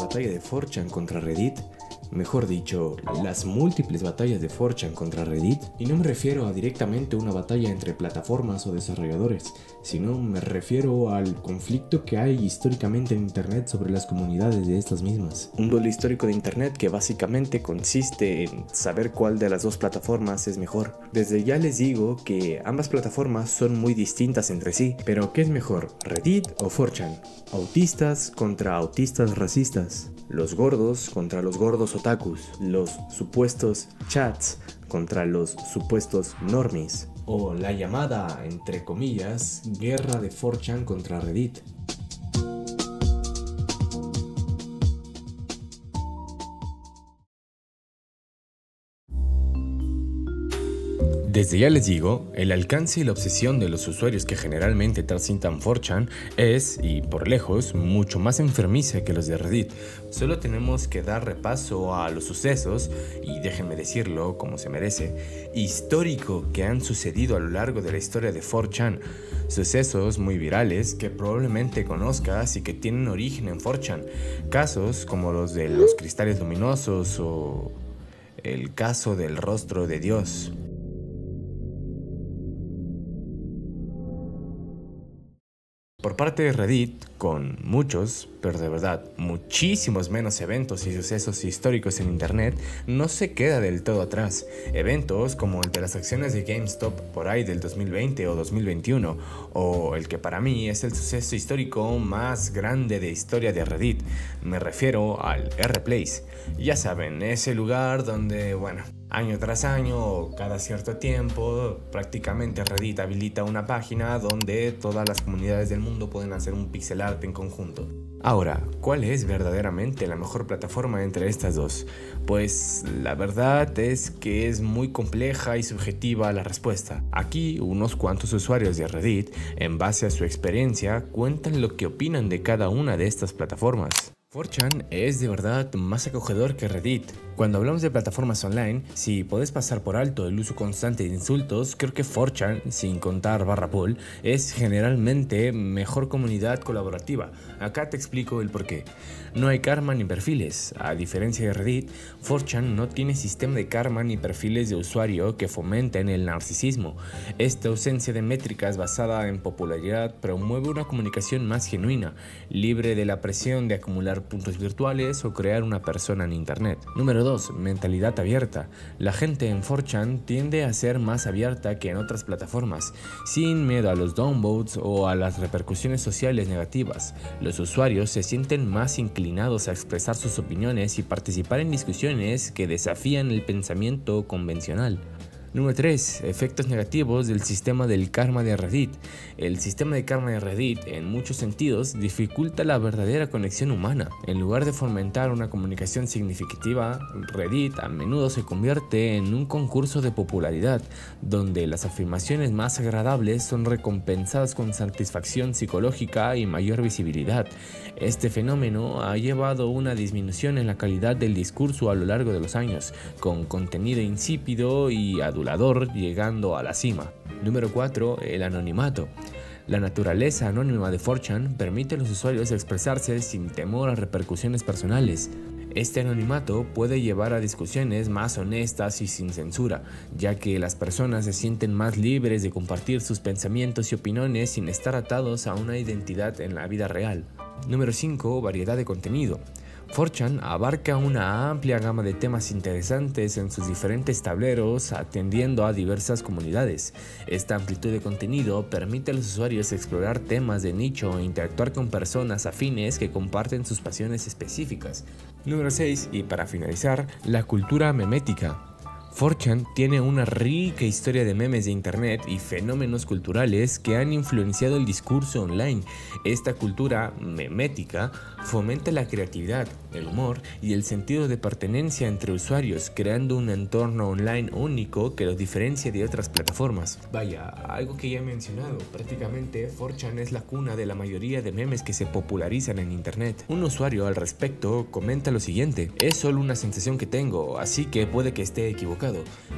batalla de 4chan contra Reddit, mejor dicho, las múltiples batallas de 4chan contra Reddit, y no me refiero a directamente una batalla entre plataformas o desarrolladores, sino me refiero al conflicto que hay históricamente en internet sobre las comunidades de estas mismas. Un duelo histórico de internet que básicamente consiste en saber cuál de las dos plataformas es mejor. Desde ya les digo que ambas plataformas son muy distintas entre sí, pero ¿qué es mejor, Reddit o 4chan? Autistas contra autistas racistas, los gordos contra los gordos otakus, los supuestos chats contra los supuestos normies, o la llamada, entre comillas, guerra de 4chan contra Reddit. Desde ya les digo, el alcance y la obsesión de los usuarios que generalmente transitan 4chan es, y por lejos, mucho más enfermiza que los de Reddit. Solo tenemos que dar repaso a los sucesos, y déjenme decirlo como se merece, histórico que han sucedido a lo largo de la historia de 4chan. Sucesos muy virales que probablemente conozcas y que tienen origen en 4chan. Casos como los de los cristales luminosos o el caso del rostro de Dios. Por parte de Reddit, con muchos, pero de verdad muchísimos menos eventos y sucesos históricos en internet, no se queda del todo atrás. Eventos como el de las acciones de GameStop por ahí del 2020 o 2021, o el que para mí es el suceso histórico más grande de historia de Reddit. Me refiero al R-Place. Ya saben, ese lugar donde, año tras año o cada cierto tiempo, prácticamente Reddit habilita una página donde todas las comunidades del mundo pueden hacer un pixel art en conjunto. Ahora, ¿cuál es verdaderamente la mejor plataforma entre estas dos? Pues la verdad es que es muy compleja y subjetiva la respuesta. Aquí unos cuantos usuarios de Reddit, en base a su experiencia, cuentan lo que opinan de cada una de estas plataformas. 4chan es de verdad más acogedor que Reddit. Cuando hablamos de plataformas online, si podés pasar por alto el uso constante de insultos, creo que 4chan, sin contar /poll, es generalmente mejor comunidad colaborativa. Acá te explico el porqué. No hay karma ni perfiles. A diferencia de Reddit, 4chan no tiene sistema de karma ni perfiles de usuario que fomenten el narcisismo. Esta ausencia de métricas basada en popularidad promueve una comunicación más genuina, libre de la presión de acumular puntos virtuales o crear una persona en internet. Número 2. Mentalidad abierta. La gente en 4chan tiende a ser más abierta que en otras plataformas, sin miedo a los downvotes o a las repercusiones sociales negativas. Los usuarios se sienten más inclinados a expresar sus opiniones y participar en discusiones que desafían el pensamiento convencional. Número 3. Efectos negativos del sistema del karma de Reddit. El sistema de karma de Reddit, en muchos sentidos, dificulta la verdadera conexión humana. En lugar de fomentar una comunicación significativa, Reddit a menudo se convierte en un concurso de popularidad, donde las afirmaciones más agradables son recompensadas con satisfacción psicológica y mayor visibilidad. Este fenómeno ha llevado a una disminución en la calidad del discurso a lo largo de los años, con contenido insípido y adulador llegando a la cima. Número 4. El anonimato. La naturaleza anónima de 4chan permite a los usuarios expresarse sin temor a repercusiones personales. Este anonimato puede llevar a discusiones más honestas y sin censura, ya que las personas se sienten más libres de compartir sus pensamientos y opiniones sin estar atados a una identidad en la vida real. Número 5. Variedad de contenido. 4chan abarca una amplia gama de temas interesantes en sus diferentes tableros, atendiendo a diversas comunidades. Esta amplitud de contenido permite a los usuarios explorar temas de nicho e interactuar con personas afines que comparten sus pasiones específicas. Número 6. Y para finalizar, la cultura memética. 4chan tiene una rica historia de memes de internet y fenómenos culturales que han influenciado el discurso online. Esta cultura memética fomenta la creatividad, el humor y el sentido de pertenencia entre usuarios, creando un entorno online único que los diferencia de otras plataformas. Vaya, algo que ya he mencionado, prácticamente 4chan es la cuna de la mayoría de memes que se popularizan en internet. Un usuario al respecto comenta lo siguiente: es solo una sensación que tengo, así que puede que esté equivocado,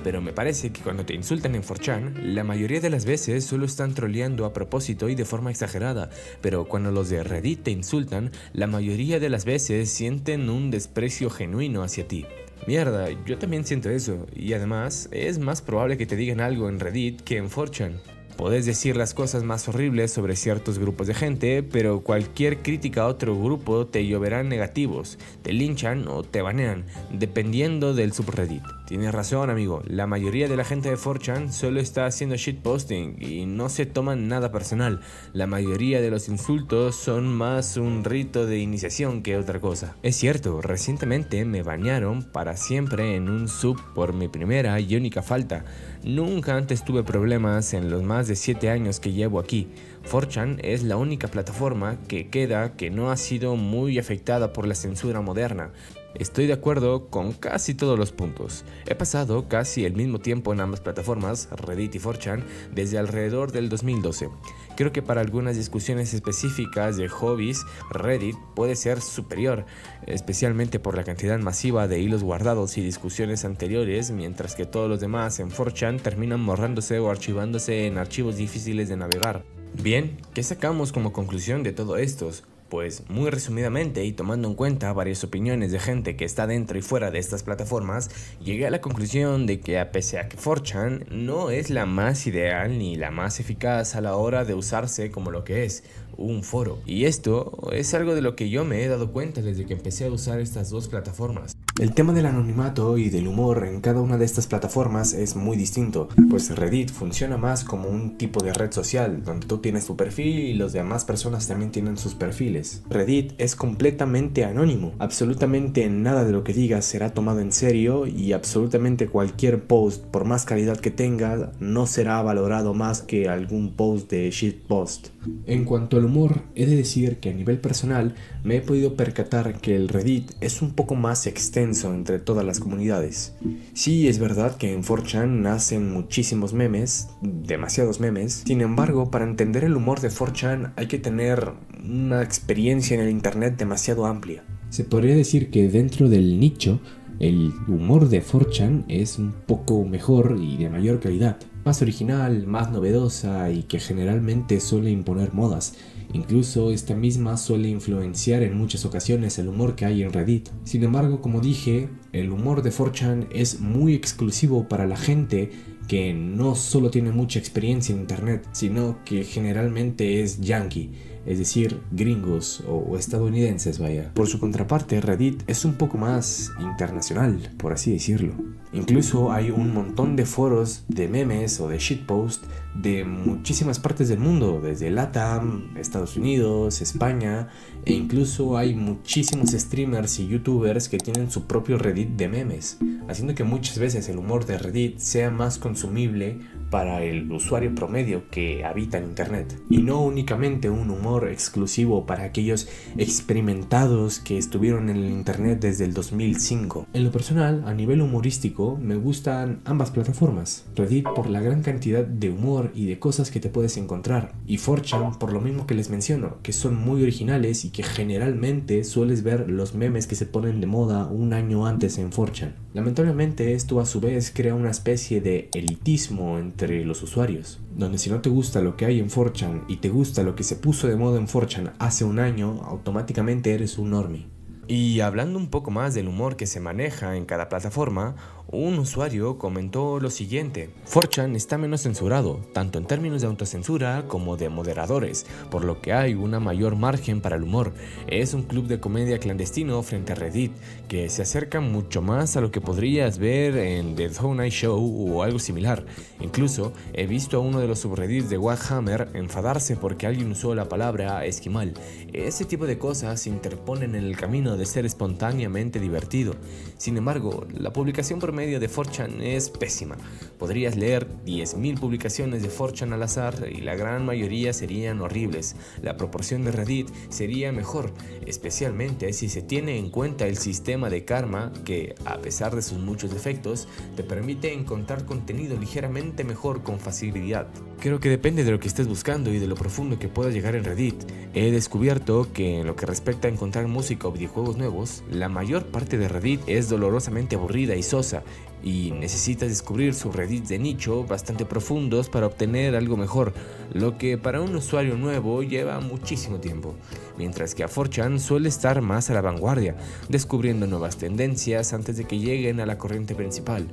pero me parece que cuando te insultan en 4chan, la mayoría de las veces solo están troleando a propósito y de forma exagerada, pero cuando los de Reddit te insultan, la mayoría de las veces sientes sienten un desprecio genuino hacia ti. Mierda, yo también siento eso, y además es más probable que te digan algo en Reddit que en 4chan. Podés decir las cosas más horribles sobre ciertos grupos de gente, pero cualquier crítica a otro grupo te lloverán negativos, te linchan o te banean, dependiendo del subreddit. Tienes razón, amigo, la mayoría de la gente de 4chan solo está haciendo shitposting y no se toman nada personal. La mayoría de los insultos son más un rito de iniciación que otra cosa. Es cierto, recientemente me banearon para siempre en un sub por mi primera y única falta. Nunca antes tuve problemas en los más de 7 años que llevo aquí. 4chan es la única plataforma que queda que no ha sido muy afectada por la censura moderna. Estoy de acuerdo con casi todos los puntos. He pasado casi el mismo tiempo en ambas plataformas, Reddit y 4chan, desde alrededor del 2012. Creo que para algunas discusiones específicas de hobbies, Reddit puede ser superior, especialmente por la cantidad masiva de hilos guardados y discusiones anteriores, mientras que todos los demás en 4chan terminan borrándose o archivándose en archivos difíciles de navegar. Bien, ¿qué sacamos como conclusión de todo esto? Pues muy resumidamente y tomando en cuenta varias opiniones de gente que está dentro y fuera de estas plataformas, llegué a la conclusión de que pese a que 4chan no es la más ideal ni la más eficaz a la hora de usarse como lo que es, un foro. Y esto es algo de lo que yo me he dado cuenta desde que empecé a usar estas dos plataformas. El tema del anonimato y del humor en cada una de estas plataformas es muy distinto, pues Reddit funciona más como un tipo de red social, donde tú tienes tu perfil y las demás personas también tienen sus perfiles. Reddit es completamente anónimo, absolutamente nada de lo que digas será tomado en serio y absolutamente cualquier post, por más calidad que tenga, no será valorado más que algún post de shitpost. En cuanto al humor, he de decir que a nivel personal me he podido percatar que el Reddit es un poco más extenso entre todas las comunidades. Sí, es verdad que en 4chan nacen muchísimos memes, demasiados memes. Sin embargo, para entender el humor de 4chan hay que tener una experiencia en el internet demasiado amplia. Se podría decir que dentro del nicho, el humor de 4chan es un poco mejor y de mayor calidad. Más original, más novedosa y que generalmente suele imponer modas. Incluso esta misma suele influenciar en muchas ocasiones el humor que hay en Reddit. Sin embargo, como dije, el humor de 4chan es muy exclusivo para la gente que no solo tiene mucha experiencia en internet, sino que generalmente es yankee, es decir, gringos o estadounidenses, vaya. Por su contraparte, Reddit es un poco más internacional, por así decirlo. Incluso hay un montón de foros de memes o de shitpost de muchísimas partes del mundo, desde LATAM, Estados Unidos, España, e incluso hay muchísimos streamers y youtubers que tienen su propio Reddit de memes, haciendo que muchas veces el humor de Reddit sea más consumible para el usuario promedio que habita en internet, y no únicamente un humor exclusivo para aquellos experimentados que estuvieron en el internet desde el 2005. En lo personal, a nivel humorístico, me gustan ambas plataformas. Reddit por la gran cantidad de humor y de cosas que te puedes encontrar, y 4chan por lo mismo que les menciono, que son muy originales y que generalmente sueles ver los memes que se ponen de moda un año antes en 4chan. Lamentablemente esto a su vez crea una especie de elitismo entre los usuarios, donde si no te gusta lo que hay en 4chan y te gusta lo que se puso de moda en 4chan hace un año, automáticamente eres un normie. Y hablando un poco más del humor que se maneja en cada plataforma, un usuario comentó lo siguiente: 4chan está menos censurado, tanto en términos de autocensura como de moderadores, por lo que hay una mayor margen para el humor. Es un club de comedia clandestino frente a Reddit, que se acerca mucho más a lo que podrías ver en The Tonight Show o algo similar. Incluso he visto a uno de los subreddits de Warhammer enfadarse porque alguien usó la palabra esquimal. Ese tipo de cosas se interponen en el camino de ser espontáneamente divertido. Sin embargo, la publicación promedio de 4chan es pésima. Podrías leer 10.000 publicaciones de 4chan al azar y la gran mayoría serían horribles. La proporción de Reddit sería mejor, especialmente si se tiene en cuenta el sistema de karma que, a pesar de sus muchos defectos, te permite encontrar contenido ligeramente mejor con facilidad. Creo que depende de lo que estés buscando y de lo profundo que puedas llegar en Reddit. He descubierto que en lo que respecta a encontrar música o videojuegos nuevos, la mayor parte de Reddit es dolorosamente aburrida y sosa. y necesitas descubrir subreddits de nicho bastante profundos para obtener algo mejor, lo que para un usuario nuevo lleva muchísimo tiempo, mientras que a 4chan suele estar más a la vanguardia, descubriendo nuevas tendencias antes de que lleguen a la corriente principal.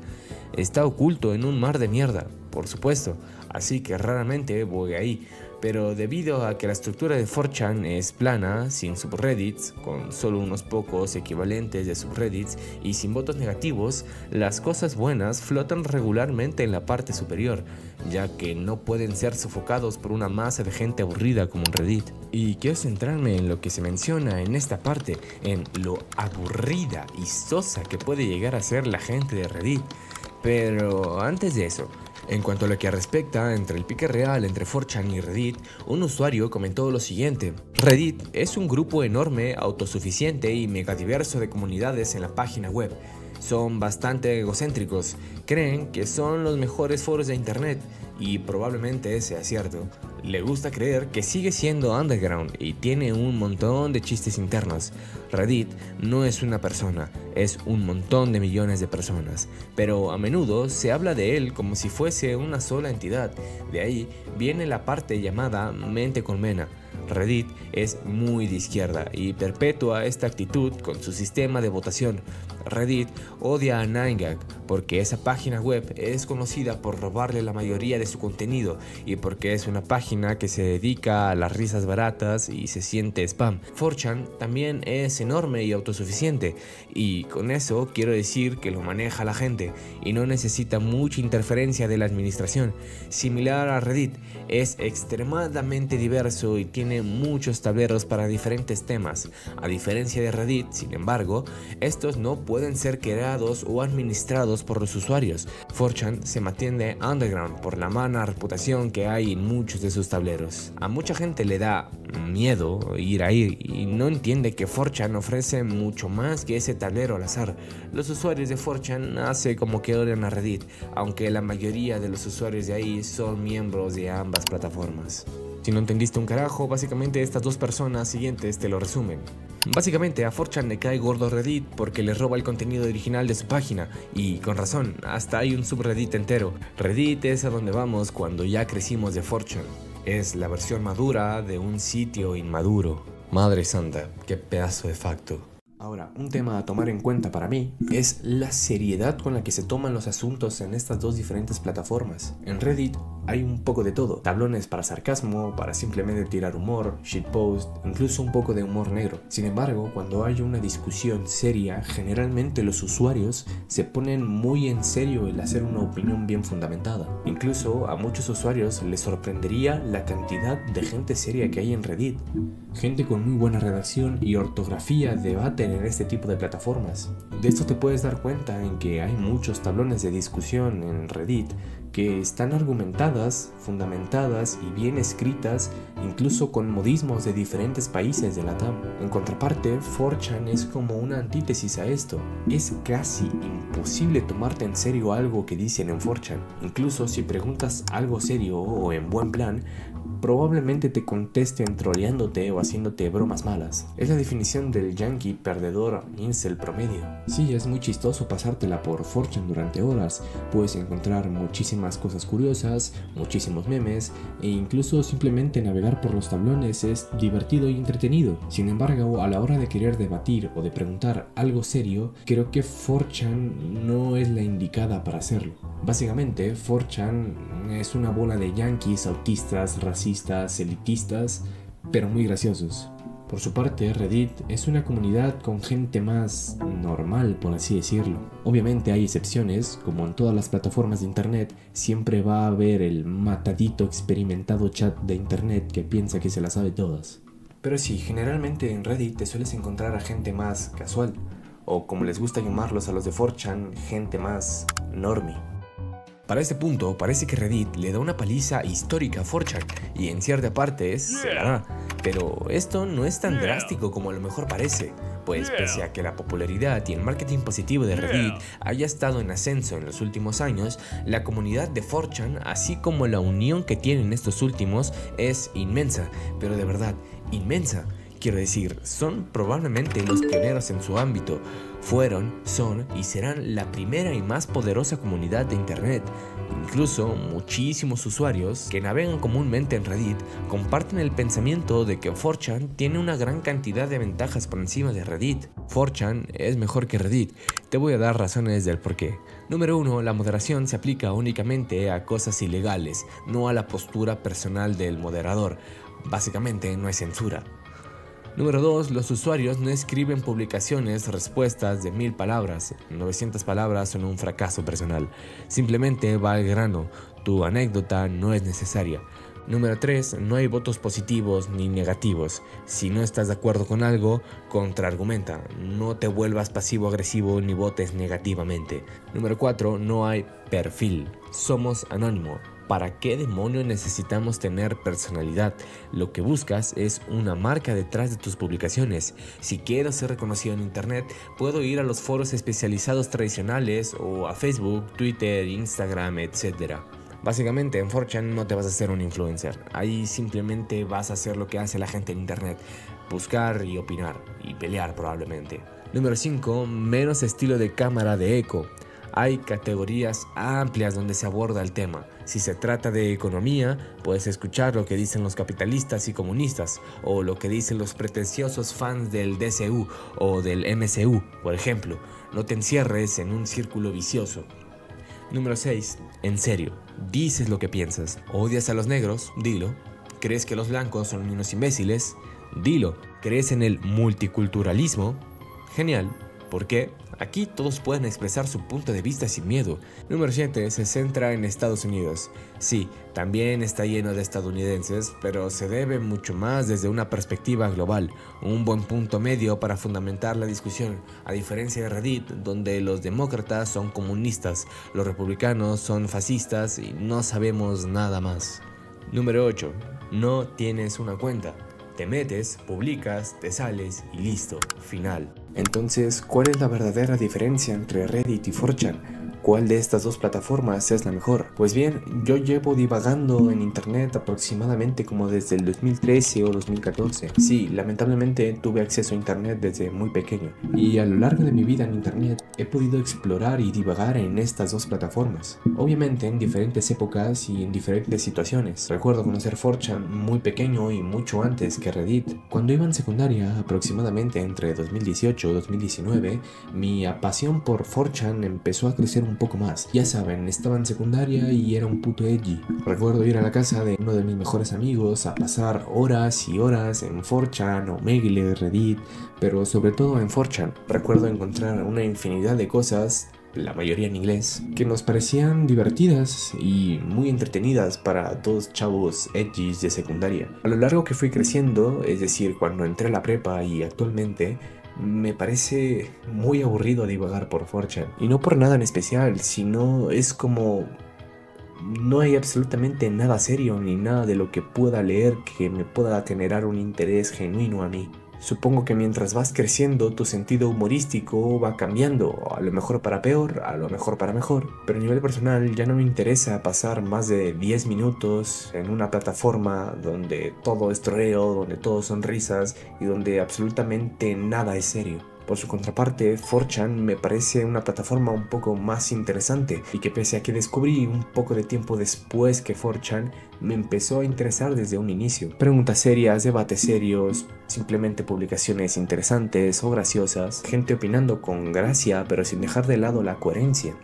Está oculto en un mar de mierda, por supuesto, así que raramente voy ahí, pero debido a que la estructura de 4chan es plana, sin subreddits, con solo unos pocos equivalentes de subreddits y sin votos negativos, las cosas buenas flotan regularmente en la parte superior, ya que no pueden ser sofocados por una masa de gente aburrida como un Reddit. Y quiero centrarme en lo que se menciona en esta parte, en lo aburrida y sosa que puede llegar a ser la gente de Reddit. Pero antes de eso, en cuanto a lo que respecta entre el pique real entre 4chan y Reddit, un usuario comentó lo siguiente: Reddit es un grupo enorme, autosuficiente y megadiverso de comunidades en la página web. Son bastante egocéntricos, creen que son los mejores foros de internet y probablemente sea cierto. Le gusta creer que sigue siendo underground y tiene un montón de chistes internos. Reddit no es una persona, es un montón de millones de personas, pero a menudo se habla de él como si fuese una sola entidad. De ahí viene la parte llamada mente colmena. Reddit es muy de izquierda y perpetúa esta actitud con su sistema de votación. Reddit odia a 9gag porque esa página web es conocida por robarle la mayoría de su contenido y porque es una página que se dedica a las risas baratas y se siente spam. 4chan también es enorme y autosuficiente, y con eso quiero decir que lo maneja la gente y no necesita mucha interferencia de la administración. Similar a Reddit, es extremadamente diverso y tiene muchos tableros para diferentes temas. A diferencia de Reddit, sin embargo, estos no pueden ser creados o administrados por los usuarios. 4chan se mantiene underground por la mala reputación que hay en muchos de sus tableros. A mucha gente le da miedo ir ahí y no entiende que 4chan ofrece mucho más que ese tablero al azar. Los usuarios de 4chan hace como que odian a Reddit, aunque la mayoría de los usuarios de ahí son miembros de ambas plataformas. Si no entendiste un carajo, básicamente estas dos personas siguientes te lo resumen. Básicamente a 4chan le cae gordo Reddit porque le roba el contenido original de su página, y con razón, hasta hay un subreddit entero. Reddit es a donde vamos cuando ya crecimos de 4chan. Es la versión madura de un sitio inmaduro. Madre santa, qué pedazo de facto. Ahora, un tema a tomar en cuenta para mí es la seriedad con la que se toman los asuntos en estas dos diferentes plataformas. En Reddit hay un poco de todo: tablones para sarcasmo, para simplemente tirar humor, shitpost, incluso un poco de humor negro. Sin embargo, cuando hay una discusión seria, generalmente los usuarios se ponen muy en serio el hacer una opinión bien fundamentada. Incluso a muchos usuarios les sorprendería la cantidad de gente seria que hay en Reddit. Gente con muy buena redacción y ortografía debaten en este tipo de plataformas. De esto te puedes dar cuenta en que hay muchos tablones de discusión en Reddit que están argumentadas, fundamentadas y bien escritas, incluso con modismos de diferentes países de la TAM. En contraparte, 4chan es como una antítesis a esto. Es casi imposible tomarte en serio algo que dicen en 4chan. Incluso si preguntas algo serio o en buen plan, probablemente te contesten troleándote o haciéndote bromas malas. Es la definición del yankee perdedor incel promedio. Sí, es muy chistoso pasártela por 4chan durante horas. Puedes encontrar muchísimas cosas curiosas, muchísimos memes, e incluso simplemente navegar por los tablones es divertido y entretenido. Sin embargo, a la hora de querer debatir o de preguntar algo serio, creo que 4chan no es la indicada para hacerlo. Básicamente, 4chan es una bola de yankees autistas, racistas, elitistas, pero muy graciosos. Por su parte, Reddit es una comunidad con gente más normal, por así decirlo. Obviamente hay excepciones, como en todas las plataformas de internet, siempre va a haber el matadito experimentado chat de internet que piensa que se las sabe todas. Pero sí, generalmente en Reddit te sueles encontrar a gente más casual, o como les gusta llamarlos a los de 4chan, gente más normie. Para este punto, parece que Reddit le da una paliza histórica a 4chan, y en cierta parte se la da. Pero esto no es tan drástico como a lo mejor parece, pues pese a que la popularidad y el marketing positivo de Reddit haya estado en ascenso en los últimos años, la comunidad de 4chan, así como la unión que tienen estos últimos, es inmensa, pero de verdad, inmensa. Quiero decir, son probablemente los pioneros en su ámbito. fueron, son y serán la primera y más poderosa comunidad de Internet. Incluso muchísimos usuarios que navegan comúnmente en Reddit comparten el pensamiento de que 4chan tiene una gran cantidad de ventajas por encima de Reddit. 4chan es mejor que Reddit. Te voy a dar razones del porqué. Número 1. La moderación se aplica únicamente a cosas ilegales, no a la postura personal del moderador. Básicamente no hay censura. Número 2. Los usuarios no escriben publicaciones respuestas de 1000 palabras. 900 palabras son un fracaso personal. Simplemente va al grano. Tu anécdota no es necesaria. Número 3. No hay votos positivos ni negativos. Si no estás de acuerdo con algo, contraargumenta. No te vuelvas pasivo-agresivo ni votes negativamente. Número 4. No hay perfil. Somos anónimo. ¿Para qué demonios necesitamos tener personalidad? Lo que buscas es una marca detrás de tus publicaciones. Si quiero ser reconocido en internet, puedo ir a los foros especializados tradicionales o a Facebook, Twitter, Instagram, etc. Básicamente en 4chan no te vas a hacer un influencer. Ahí simplemente vas a hacer lo que hace la gente en internet. Buscar y opinar y pelear probablemente. Número 5. Menos estilo de cámara de eco. Hay categorías amplias donde se aborda el tema. Si se trata de economía, puedes escuchar lo que dicen los capitalistas y comunistas, o lo que dicen los pretenciosos fans del DCU o del MCU, por ejemplo. No te encierres en un círculo vicioso. Número 6. En serio, dices lo que piensas. ¿Odias a los negros? Dilo. ¿Crees que los blancos son unos imbéciles? Dilo. ¿Crees en el multiculturalismo? Genial. ¿Por qué? Aquí todos pueden expresar su punto de vista sin miedo. Número 7. Se centra en Estados Unidos. Sí, también está lleno de estadounidenses, pero se debe mucho más desde una perspectiva global. Un buen punto medio para fundamentar la discusión, a diferencia de Reddit, donde los demócratas son comunistas, los republicanos son fascistas y no sabemos nada más. Número 8. No tienes una cuenta. Te metes, publicas, te sales y listo, final. Entonces, ¿cuál es la verdadera diferencia entre Reddit y 4chan? ¿Cuál de estas dos plataformas es la mejor? Pues bien, yo llevo divagando en internet aproximadamente como desde el 2013 o 2014. Sí, lamentablemente tuve acceso a internet desde muy pequeño. Y a lo largo de mi vida en internet he podido explorar y divagar en estas dos plataformas. Obviamente en diferentes épocas y en diferentes situaciones. Recuerdo conocer 4chan muy pequeño y mucho antes que Reddit. Cuando iba en secundaria, aproximadamente entre 2018 y 2019, mi pasión por 4chan empezó a crecer un poco más. Ya saben, estaba en secundaria y era un puto edgy. Recuerdo ir a la casa de uno de mis mejores amigos a pasar horas y horas en 4chan, Omegle, Reddit, pero sobre todo en 4chan. Recuerdo encontrar una infinidad de cosas, la mayoría en inglés, que nos parecían divertidas y muy entretenidas para dos chavos edgys de secundaria. A lo largo que fui creciendo, es decir, cuando entré a la prepa y actualmente, me parece muy aburrido divagar por 4chan. Y no por nada en especial, sino es como... no hay absolutamente nada serio ni nada de lo que pueda leer que me pueda generar un interés genuino a mí. Supongo que mientras vas creciendo tu sentido humorístico va cambiando, a lo mejor para peor, a lo mejor para mejor, pero a nivel personal ya no me interesa pasar más de 10 minutos en una plataforma donde todo es troleo, donde todo son risas y donde absolutamente nada es serio. Por su contraparte, 4chan me parece una plataforma un poco más interesante y que pese a que descubrí un poco de tiempo después que 4chan, me empezó a interesar desde un inicio. Preguntas serias, debates serios, simplemente publicaciones interesantes o graciosas, gente opinando con gracia pero sin dejar de lado la coherencia.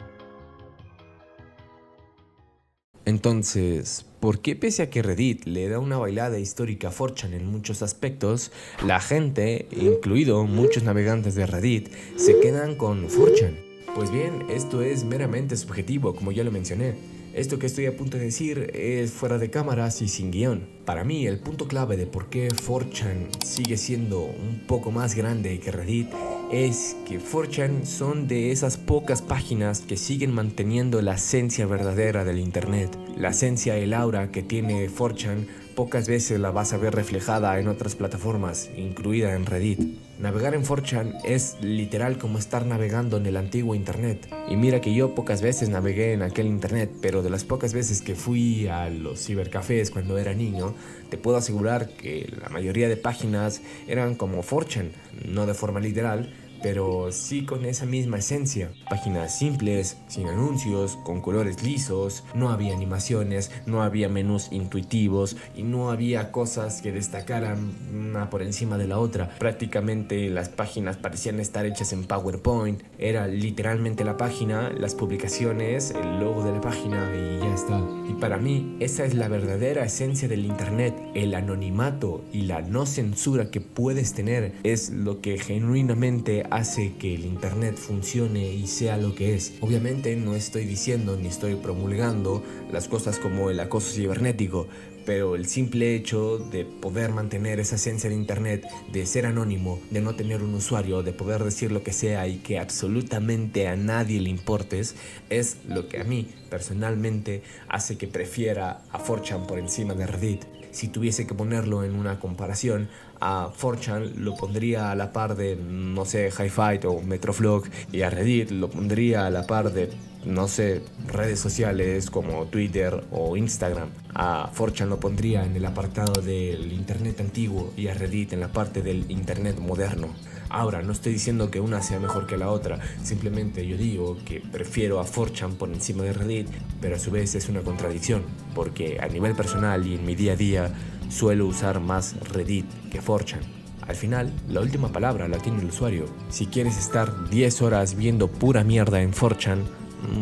Entonces, ¿por qué pese a que Reddit le da una bailada histórica a 4chan en muchos aspectos, la gente, incluido muchos navegantes de Reddit, se quedan con 4chan? Pues bien, esto es meramente subjetivo, como ya lo mencioné. Esto que estoy a punto de decir es fuera de cámaras y sin guión. Para mí, el punto clave de por qué 4chan sigue siendo un poco más grande que Reddit es que 4chan son de esas pocas páginas que siguen manteniendo la esencia verdadera del internet. La esencia y el aura que tiene 4chan pocas veces la vas a ver reflejada en otras plataformas, incluida en Reddit. Navegar en 4chan es literal como estar navegando en el antiguo internet. Y mira que yo pocas veces navegué en aquel internet, pero de las pocas veces que fui a los cibercafés cuando era niño, te puedo asegurar que la mayoría de páginas eran como 4chan, no de forma literal, pero sí con esa misma esencia. Páginas simples, sin anuncios, con colores lisos, no había animaciones, no había menús intuitivos y no había cosas que destacaran una por encima de la otra. Prácticamente las páginas parecían estar hechas en PowerPoint, era literalmente la página, las publicaciones, el logo de la página y ya está. Y para mí esa es la verdadera esencia del internet, el anonimato y la no censura que puedes tener es lo que genuinamente hace que el internet funcione y sea lo que es. Obviamente no estoy diciendo ni estoy promulgando las cosas como el acoso cibernético, pero el simple hecho de poder mantener esa esencia de internet, de ser anónimo, de no tener un usuario, de poder decir lo que sea y que absolutamente a nadie le importes, es lo que a mí personalmente hace que prefiera a 4chan por encima de Reddit. Si tuviese que ponerlo en una comparación, a 4chan lo pondría a la par de, no sé, HiFight o Metroflog, y a Reddit lo pondría a la par de, no sé, redes sociales como Twitter o Instagram. A 4chan lo pondría en el apartado del internet antiguo y a Reddit en la parte del internet moderno. Ahora, no estoy diciendo que una sea mejor que la otra, simplemente yo digo que prefiero a 4chan por encima de Reddit, pero a su vez es una contradicción, porque a nivel personal y en mi día a día suelo usar más Reddit que 4chan. Al final, la última palabra la tiene el usuario. Si quieres estar 10 horas viendo pura mierda en 4chan,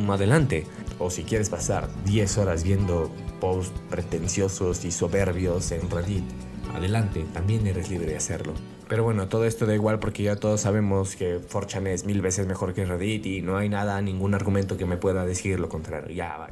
adelante. O si quieres pasar 10 horas viendo posts pretenciosos y soberbios en Reddit, adelante, también eres libre de hacerlo. Pero bueno, todo esto da igual porque ya todos sabemos que 4chan es 1000 veces mejor que Reddit y no hay nada, ningún argumento que me pueda decir lo contrario. Ya, va.